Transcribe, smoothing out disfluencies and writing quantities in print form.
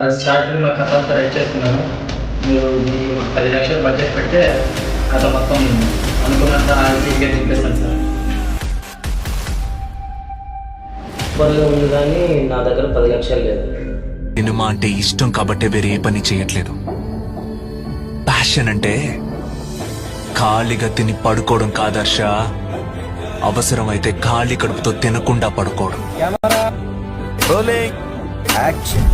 Starting మా కథ అంతా రెడీ చేస్తున్నాను. మీరు మీ 10 లక్షలు బడ్జెట్ పెడితే కథ మొత్తం అనుకున్నంత ఈజీగా తిప్పేస్తాను సార్. పనులు ఉంది కానీ నా దగ్గర 10 లక్షలు లేదు. సినిమా అంటే ఇష్టం కాబట్టే వేరే ఏ పని చేయట్లేదు. ప్యాషన్ అంటే ఖాళీగా తిని పడుకోవడం కాదర్ష, అవసరమైతే ఖాళీ కడుపుతో తినకుండా పడుకోవడం. యాక్షన్.